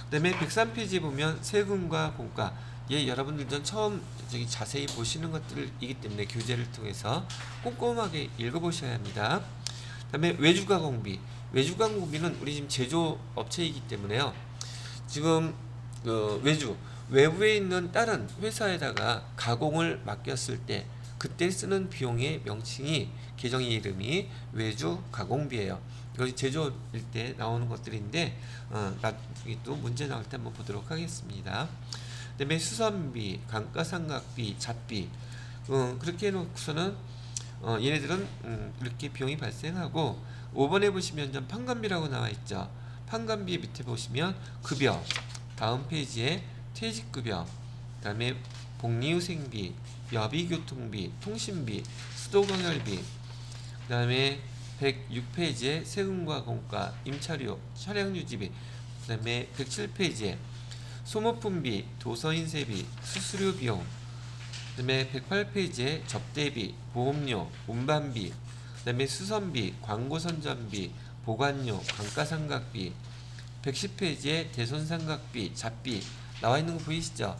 그 다음에 103페이지에 보면 세금과 공과, 얘 여러분들 전 처음 저기 자세히 보시는 것들이기 때문에 교재를 통해서 꼼꼼하게 읽어보셔야 합니다. 그 다음에 외주가공비, 외주가공비는 우리 지금 제조업체이기 때문에요. 지금 외부에 있는 다른 회사에다가 가공을 맡겼을 때 그때 쓰는 비용의 명칭이, 계정의 이름이 외주 가공비예요. 이것이 제조일 때 나오는 것들인데 나중에 또 문제 나올 때 한번 보도록 하겠습니다. 그다음에 수선비, 감가상각비, 잡비, 그렇게 해놓고서는 얘네들은 이렇게 비용이 발생하고, 5번에 보시면 좀 판관비라고 나와 있죠. 판관비 밑에 보시면 급여, 다음 페이지에 퇴직급여, 그 다음에 복리후생비, 여비교통비, 통신비, 수도광열비, 그 다음에 106페이지에 세금과 공과, 임차료, 차량유지비, 그 다음에 107페이지에 소모품비, 도서인쇄비, 수수료 비용, 그다음에 108페이지에 접대비, 보험료, 운반비, 그다음에 수선비, 광고선전비, 보관료, 감가상각비, 110페이지에 대손상각비, 잡비 나와 있는 거 보이시죠?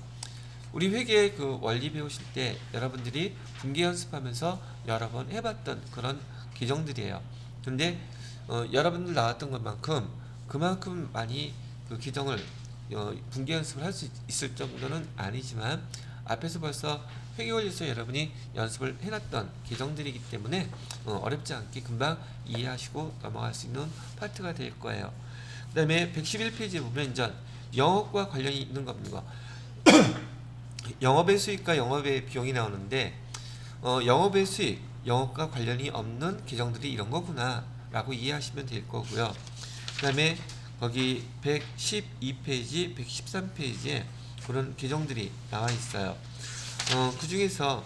우리 회계 그 원리 배우실 때 여러분들이 분기 연습하면서 여러 번 해봤던 그런 규정들이에요. 근데 여러분들 나왔던 것만큼 그만큼 많이 그 규정을 분기 연습을 할 수 있을 정도는 아니지만 앞에서 벌써 회계원리에서 여러분이 연습을 해놨던 규정들이기 때문에 어렵지 않게 금방 이해하시고 넘어갈 수 있는 파트가 될 거예요. 그 다음에 111페이지에 보면 이제 영업과 관련이 있는 겁니다. 영업의 수익과 영업의 비용이 나오는데 영업의 수익, 영업과 관련이 없는 계정들이 이런 거구나 라고 이해하시면 될 거고요. 그 다음에 거기 112페이지, 113페이지에 그런 계정들이 나와 있어요. 그 중에서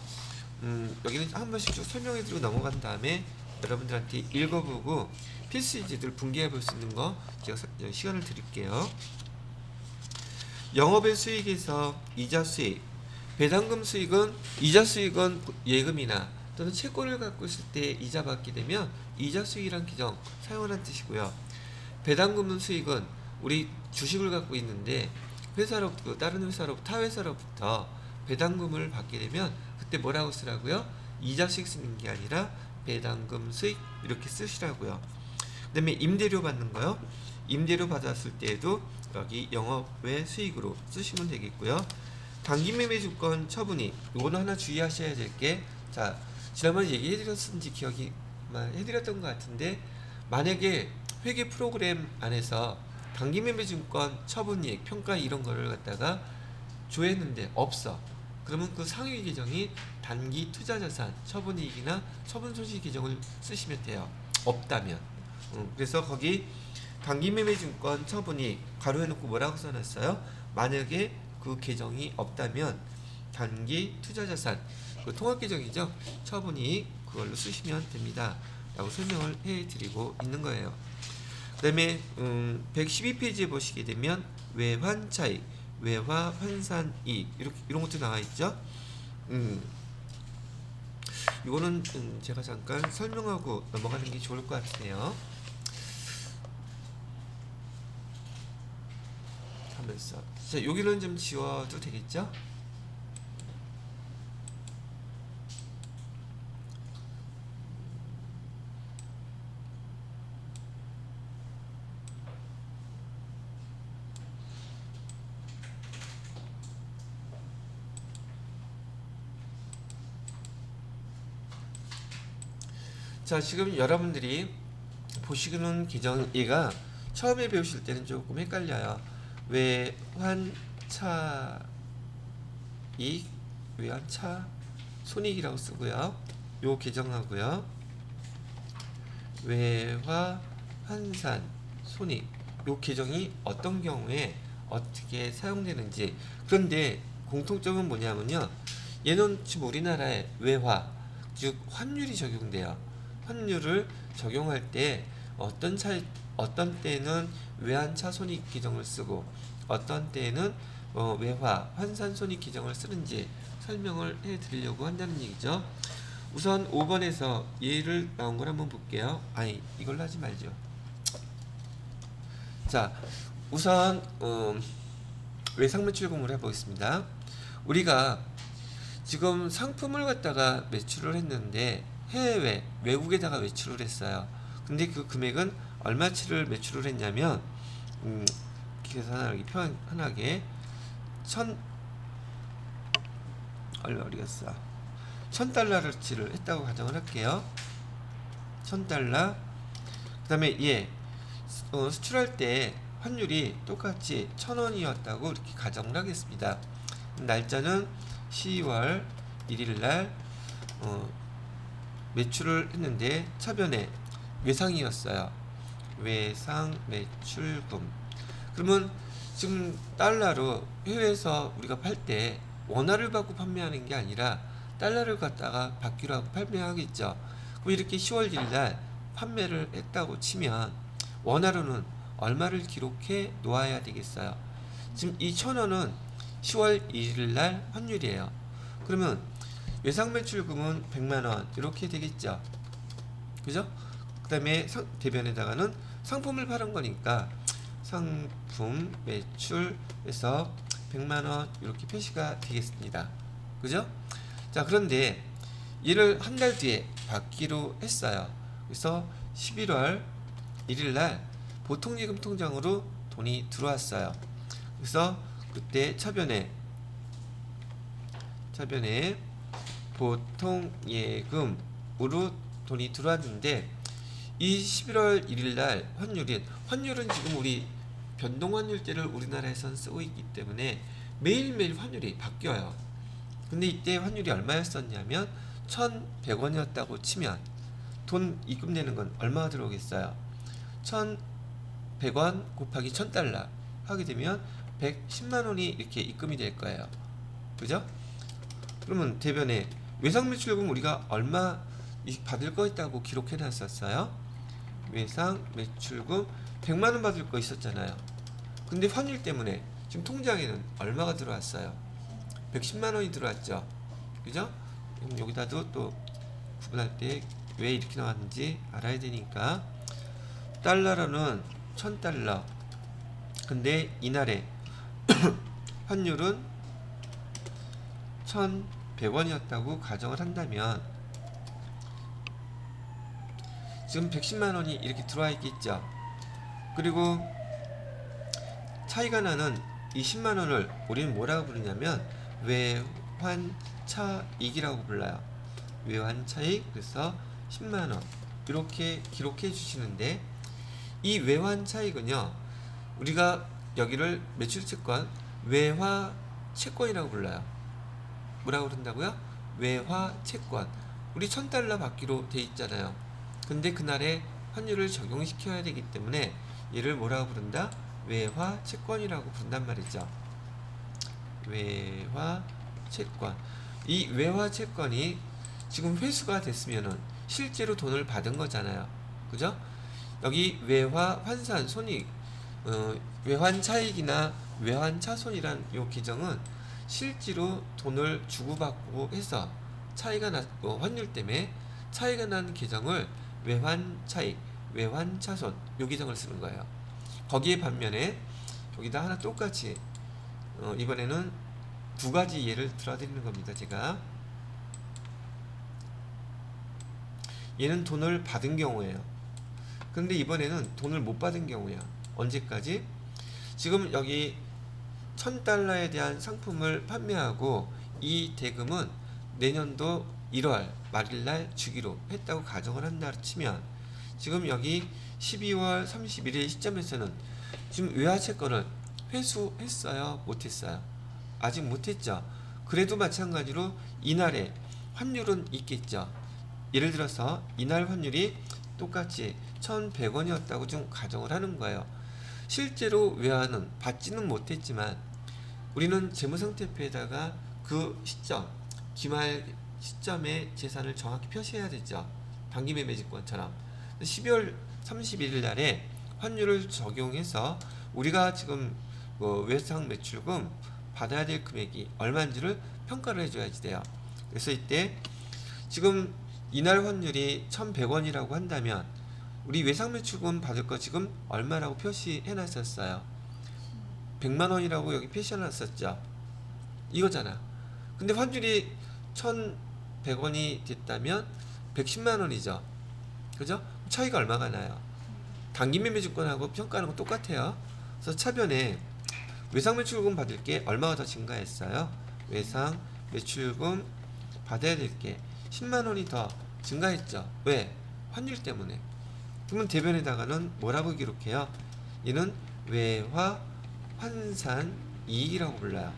여기는 한 번씩 쭉 설명해 드리고 넘어간 다음에 여러분들한테 읽어보고 필수지들 분기해 볼 수 있는 거 제가 시간을 드릴게요. 영업의 수익에서 이자 수익, 배당금 수익은 이자 수익은 예금이나 또는 채권을 갖고 있을 때 이자 받게 되면 이자 수익이란 규정 사용하는 뜻이고요. 배당금 수익은 우리 주식을 갖고 있는데 회사로부터 다른 회사로부터 타 회사로부터 배당금을 받게 되면 그때 뭐라고 쓰라고요? 이자 수익 쓰는 게 아니라 배당금 수익 이렇게 쓰시라고요. 그 다음에 임대료 받는 거요. 임대료 받았을 때에도 여기 영업외 수익으로 쓰시면 되겠고요. 단기매매주권 처분이 이거는 하나 주의하셔야 될 게, 자 지난번에 얘기해드렸는지 기억이 해드렸던 것 같은데, 만약에 회계 프로그램 안에서 단기매매증권 처분이익 평가 이런 거를 갖다가 조회했는데 없어. 그러면 그 상위 계정이 단기 투자자산 처분이익이나 처분손실 계정을 쓰시면 돼요. 없다면. 그래서 거기 단기매매증권 처분이익 가로해놓고 뭐라고 써놨어요? 만약에 그 계정이 없다면 단기 투자자산 그 통합계정이죠. 처분이익 그걸로 쓰시면 됩니다 라고 설명을 해드리고 있는 거예요. 그 다음에 112페이지에 보시게 되면 외환차익, 외화환산이익 이런 것도 나와 있죠. 이거는 제가 잠깐 설명하고 넘어가는 게 좋을 것 같으네요. 하면서 자, 여기는 좀 지워도 되겠죠? 자, 지금 여러분들이 보시는 계정이가 처음에 배우실 때는 조금 헷갈려요. 외환차익, 외환차 손익이라고 쓰고요. 요 계정하고요. 외화환산 손익 요 계정이 어떤 경우에 어떻게 사용되는지. 그런데 공통점은 뭐냐면요. 얘는 지금 우리나라의 외화 즉 환율이 적용돼요. 환율을 적용할 때 어떤 때는 외환차 손익 계정을 쓰고 어떤 때는 외화 환산 손익 계정을 쓰는지 설명을 해드리려고 한다는 얘기죠. 우선 5번에서 예를 나온 걸 한번 볼게요. 아니 이걸로 하지 말죠. 자, 우선 외상매출금을 해보겠습니다. 우리가 지금 상품을 갖다가 매출을 했는데 해외 외국에다가 매출을 했어요. 근데 그 금액은 얼마치를 매출을 했냐면 계산하기 편하게 얼마였어? 1000달러치를 했다고 가정을 할게요. 1000달러. 그 다음에 수출할 때 환율이 똑같이 1000원이었다고 이렇게 가정을 하겠습니다. 날짜는 10월 1일날 매출을 했는데 차변에 외상이었어요. 외상 매출금. 그러면 지금 달러로 해외에서 우리가 팔 때 원화를 받고 판매하는 게 아니라 달러를 갖다가 받기로 하고 판매하겠죠. 그럼 이렇게 10월 1일날 판매를 했다고 치면 원화로는 얼마를 기록해 놓아야 되겠어요. 지금 이 1000원은 10월 1일날 환율이에요. 그러면 외상매출금은 100만원 이렇게 되겠죠. 그죠? 그 다음에 대변에다가는 상품을 파는 거니까 상품 매출에서 100만원 이렇게 표시가 되겠습니다. 그죠? 자, 그런데 얘를 한 달 뒤에 받기로 했어요. 그래서 11월 1일날 보통예금 통장으로 돈이 들어왔어요. 그래서 그때 차변에 보통예금으로 돈이 들어왔는데 이 11월 1일날 환율은 지금 우리 변동환율제를 우리나라에선 쓰고 있기 때문에 매일매일 환율이 바뀌어요. 근데 이때 환율이 얼마였었냐면 1,100원이었다고 치면 돈 입금되는 건 얼마가 들어오겠어요? 1,100원 곱하기 1,000달러 하게 되면 110만원이 이렇게 입금이 될 거예요. 그죠? 그러면 대변에 외상매출금 우리가 얼마 받을 거 있다고 기록해 놨었어요. 외상매출금 100만원 받을 거 있었잖아요. 근데 환율 때문에 지금 통장에는 얼마가 들어왔어요? 110만원이 들어왔죠. 그죠? 여기다도 또 구분할 때 왜 이렇게 나왔는지 알아야 되니까 달러로는 1000달러. 근데 이날에 환율은 1,100원이었다고 가정을 한다면 지금 110만원이 이렇게 들어와 있겠죠. 그리고 차이가 나는 이 10만원을 우리는 뭐라고 부르냐면 외환차익이라고 불러요. 외환차익. 그래서 10만원 이렇게 기록해 주시는데 이 외환차익은요, 우리가 여기를 매출채권 외화채권이라고 불러요. 뭐라고 그런다고요? 외화채권. 우리 1,000달러 받기로 돼 있잖아요. 근데 그날에 환율을 적용시켜야 되기 때문에 얘를 뭐라고 부른다? 외화채권이라고 부른단 말이죠. 외화채권. 이 외화채권이 지금 회수가 됐으면은 실제로 돈을 받은 거잖아요. 그죠? 여기 외화 환산 손익, 외환차익이나 외환차손이란 요 계정은 실제로 돈을 주고받고 해서 차이가 환율 때문에 차이가 난 계정을 외환차익, 외환차손 요 계정을 쓰는 거예요. 거기에 반면에 여기다 하나 똑같이 이번에는 두 가지 예를 들어드리는 겁니다. 제가 얘는 돈을 받은 경우예요. 근데 이번에는 돈을 못 받은 경우야. 언제까지? 지금 여기 1,000달러에 대한 상품을 판매하고 이 대금은 내년도 1월 말일날 주기로 했다고 가정을 한다 치면 지금 여기 12월 31일 시점에서는 지금 외화채권을 회수했어요? 못했어요? 아직 못했죠. 그래도 마찬가지로 이날에 환율은 있겠죠. 예를 들어서 이날 환율이 똑같이 1,100원이었다고 좀 가정을 하는 거예요. 실제로 외화는 받지는 못했지만 우리는 재무상태표에다가 그 시점, 기말 시점의 재산을 정확히 표시해야 되죠. 단기매매증권처럼. 12월 31일 날에 환율을 적용해서 우리가 지금 외상매출금 받아야 될 금액이 얼마인지를 평가를 해줘야지 돼요. 그래서 이때 지금 이날 환율이 1,100원이라고 한다면 우리 외상매출금 받을 거 지금 얼마라고 표시해 놨었어요? 100만원이라고 여기 표시해 놨었죠. 이거잖아. 근데 환율이 1,100원이 됐다면 110만원이죠. 그죠? 차이가 얼마가 나요? 단기매매증권하고 평가하는 건 똑같아요. 그래서 차변에 외상매출금 받을 게 얼마가 더 증가했어요? 외상매출금 받아야 될 게 10만원이 더 증가했죠. 왜? 환율 때문에. 그러면 대변에다가는 뭐라고 기록해요? 얘는 외화 환산 이익이라고 불러요.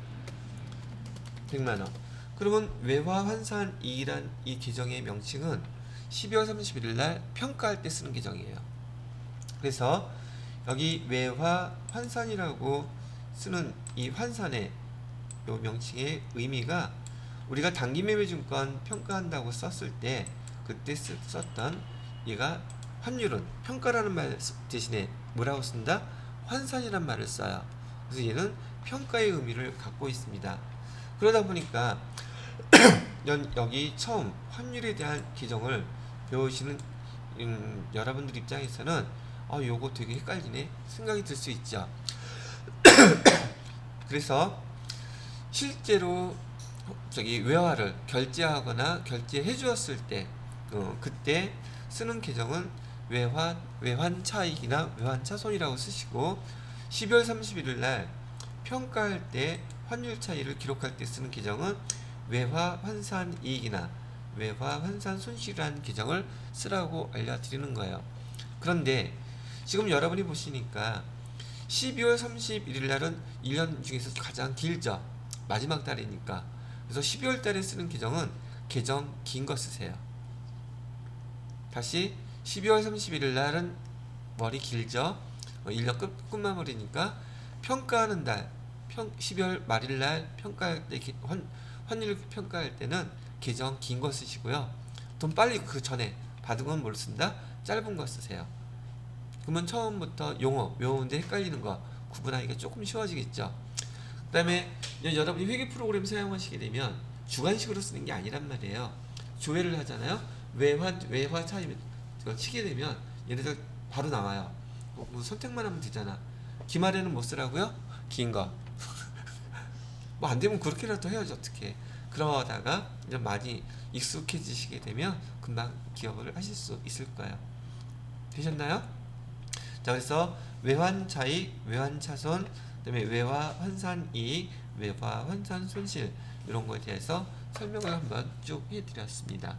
100만원. 그러면 외화 환산 이익이란 이 계정의 명칭은 12월 31일 날 평가할 때 쓰는 계정이에요. 그래서 여기 외화 환산이라고 쓰는 이 환산의 요 명칭의 의미가 우리가 단기매매증권 평가한다고 썼을 때 그때 썼던 얘가 환율은 평가라는 말 대신에 뭐라고 쓴다? 환산이란 말을 써요. 그래서 얘는 평가의 의미를 갖고 있습니다. 그러다 보니까 여기 처음 환율에 대한 규정을 배우시는 여러분들 입장에서는 요거 되게 헷갈리네 생각이 들 수 있죠. 그래서 실제로 저기 외화를 결제하거나 결제해 주었을 때 그때 쓰는 계정은 외환차익이나 외환차손이라고 쓰시고 12월 31일 날 평가할 때 환율 차이를 기록할 때 쓰는 계정은 외화환산이익이나 외화환산손실이라는 계정을 쓰라고 알려드리는 거예요. 그런데 지금 여러분이 보시니까 12월 31일 날은 1년 중에서 가장 길죠. 마지막 달이니까. 그래서 12월 달에 쓰는 계정은 계정 긴 거 쓰세요. 다시 12월 31일 날은 머리 길죠. 1년 끝마무리니까 평가하는 달 12월 말일 날 평가할 때 환율 평가할 때는 계정 긴 거 쓰시고요. 돈 빨리 그 전에 받은 건 뭘 쓴다? 짧은 거 쓰세요. 그러면 처음부터 용어 외우는데 헷갈리는 거 구분하기가 조금 쉬워지겠죠. 그 다음에 여러분이 회계 프로그램 사용하시게 되면 주관식으로 쓰는 게 아니란 말이에요. 조회를 하잖아요. 외화 차이 치게 되면 얘네들 바로 나와요. 뭐 선택만 하면 되잖아. 기말에는 뭐 쓰라고요? 긴 거. 뭐 안 되면 그렇게라도 해야지 어떻게. 그러다가 이제 많이 익숙해지시게 되면 금방 기억을 하실 수 있을 거예요. 되셨나요? 자, 그래서 외환차익, 외환차손, 그다음에 외화환산이익, 외화환산손실 이런 거에 대해서 설명을 한번 쭉 해드렸습니다.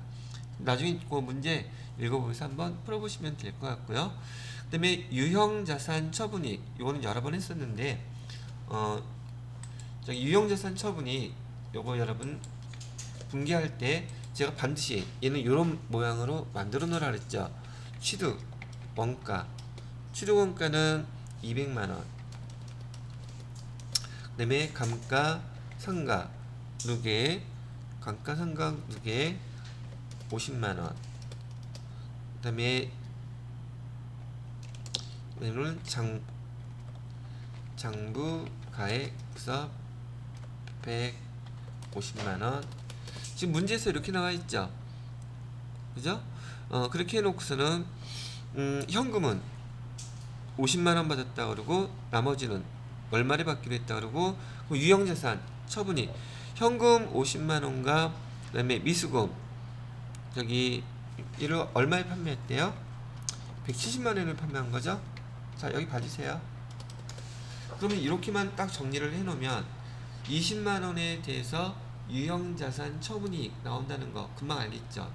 나중에 그 문제 읽어보면서 한번 풀어보시면 될 것 같고요. 그 다음에 유형자산 처분이익 이거는 여러 번 했었는데 유형자산 처분이익 요거 여러분 분기할 때 제가 반드시 얘는 이런 모양으로 만들어 놓으라 그랬죠. 취득 원가 취득 원가는 200만원 그 다음에 감가 상가 누계 감가 상가 누계 50만원 그 다음에 얘는 장부 가액서 150만원 지금 문제에서 이렇게 나와있죠. 그죠? 그렇게 해놓고서는 현금은 50만원 받았다 그러고 나머지는 얼마를 받기로 했다 그러고 유형자산 처분이 현금 50만원과 그 다음에 미수금 저기 이를 얼마에 판매했대요? 170만원을 판매한 거죠? 자 여기 봐주세요. 그러면 이렇게만 딱 정리를 해놓으면 20만원에 대해서 유형자산 처분이 나온다는 거 금방 알겠죠?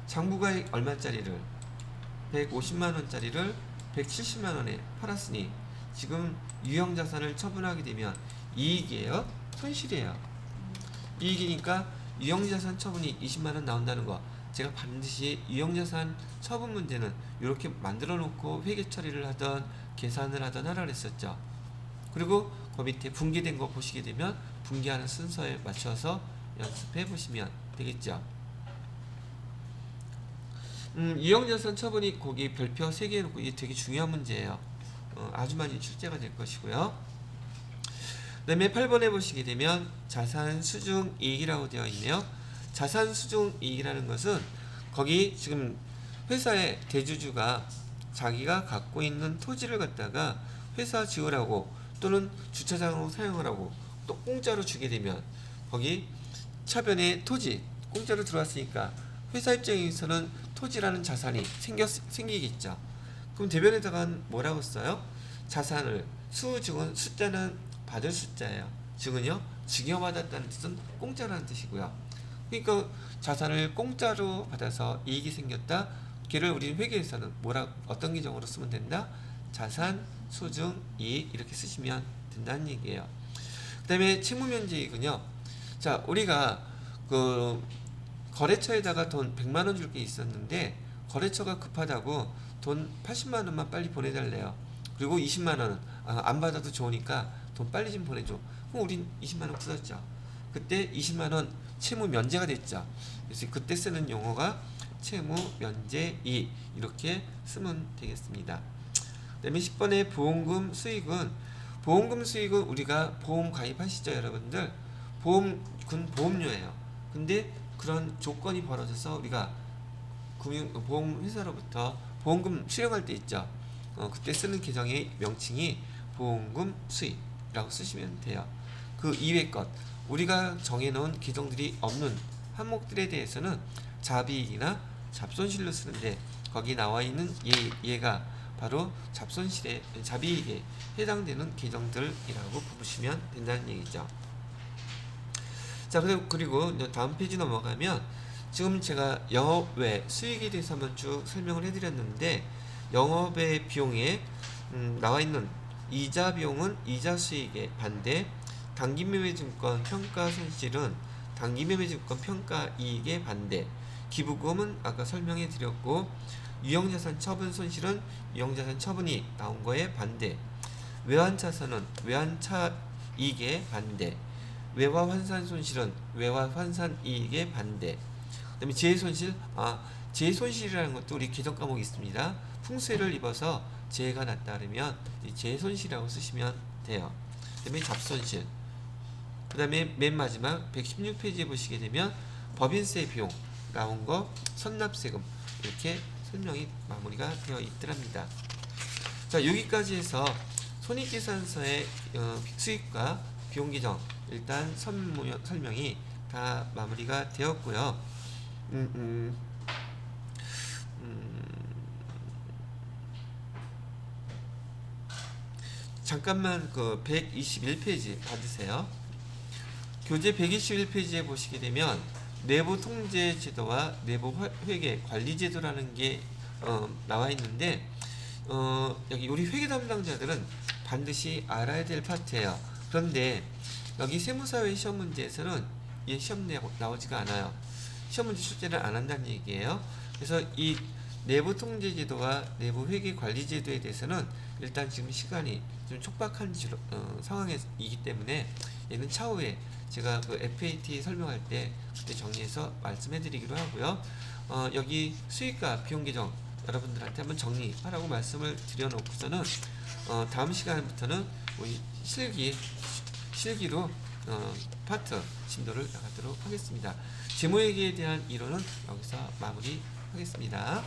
장부가액 얼마짜리를 150만원짜리를 170만원에 팔았으니 지금 유형자산을 처분하게 되면 이익이에요? 손실이에요? 이익이니까 유형자산 처분이 20만원 나온다는 거 제가 반드시 유형자산 처분 문제는 이렇게 만들어 놓고 회계 처리를 하던 계산을 하던 하라 그랬었죠. 그리고 그 밑에 분기된 거 보시게 되면 분기하는 순서에 맞춰서 연습해 보시면 되겠죠. 유형자산 처분이 거기 별표 3개 해놓고 이게 되게 중요한 문제예요. 아주 많이 출제가 될 것이고요. 그 다음에 8번에 보시게 되면 자산수중이익이라고 되어 있네요. 자산수중이익이라는 것은 거기 지금 회사의 대주주가 자기가 갖고 있는 토지를 갖다가 회사 지으라고 또는 주차장으로 사용을 하고 또 공짜로 주게 되면 거기 차변에 토지 공짜로 들어왔으니까 회사 입장에서는 토지라는 자산이 생기겠죠. 그럼 대변에다가 뭐라고 써요? 자산을 수증은 숫자는 받을 숫자예요. 증은요 증여받았다는 뜻은 공짜라는 뜻이고요. 그러니까 자산을 공짜로 받아서 이익이 생겼다. 걔를 우리 회계에서는 어떤 기정으로 쓰면 된다? 자산 수증 이익 이렇게 쓰시면 된다는 얘기예요. 그 다음에 채무면제이익은요. 자 우리가 그 거래처에다가 돈 100만원 줄 게 있었는데 거래처가 급하다고 돈 80만원만 빨리 보내달래요. 그리고 20만원은 안 받아도 좋으니까 돈 빨리 좀 보내줘. 그럼 우린 20만원 굳었죠. 그때 20만원 채무 면제가 됐죠. 그래서 그때 쓰는 용어가 채무 면제이익 이렇게 쓰면 되겠습니다. 그 다음에 10번의 보험금 수익은 우리가 보험 가입하시죠 여러분들. 그건 보험료예요. 근데 그런 조건이 벌어져서 우리가 보험회사로부터 보험금 수령할 때 있죠. 그때 쓰는 계정의 명칭이 보험금 수입이라고 쓰시면 돼요. 그 이외 것, 우리가 정해놓은 계정들이 없는 항목들에 대해서는 자비익이나 잡손실로 쓰는데, 거기 나와 있는 얘가 바로 자비익에 해당되는 계정들이라고 보시면 된다는 얘기죠. 자, 그리고 다음 페이지 넘어가면, 지금 제가 영업외 수익에 대해서 한번 쭉 설명을 해드렸는데, 영업외 비용에 나와 있는 이자 비용은 이자 수익의 반대, 단기매매증권 평가 손실은 단기매매증권 평가 이익의 반대, 기부금은 아까 설명해 드렸고, 유형자산 처분 손실은 유형자산 처분이 나온 거에 반대, 외환차선은 외환차 이익의 반대, 외화 환산 손실은 외화 환산 이익의 반대. 그다음에 재해손실, 재해손실이라는 것도 우리 계정 과목이 있습니다. 풍수해를 입어서 재해가 났다 그러면 이 재해손실이라고 쓰시면 돼요. 그다음에 잡손실. 그다음에 맨 마지막 116페이지에 보시게 되면 법인세 비용 나온 거, 선납세금, 이렇게 설명이 마무리가 되어 있더랍니다. 자, 여기까지 해서 손익계산서의 수익과 비용 계정 일단 설명이 다 마무리가 되었고요. 잠깐만 그 121페이지 받으세요. 교재 121페이지에 보시게 되면 내부 통제 제도와 내부 회계 관리 제도라는 게 나와 있는데, 여기 우리 회계 담당자들은 반드시 알아야 될 파트예요. 그런데 여기 세무사회 시험 문제에서는 이 시험 나오지가 않아요. 시험 문제 출제를 안 한다는 얘기예요. 그래서 이 내부 통제 제도와 내부 회계 관리 제도에 대해서는 일단 지금 시간이 좀 촉박한 상황이기 때문에 얘는 차후에 제가 그 FAT 설명할 때 그때 정리해서 말씀해 드리기로 하고요. 여기 수익과 비용 계정 여러분들한테 한번 정리하라고 말씀을 드려놓고서는 다음 시간부터는 우리 실기로 파트 진도를 나가도록 하겠습니다. 재무회계에 대한 이론은 여기서 마무리하겠습니다.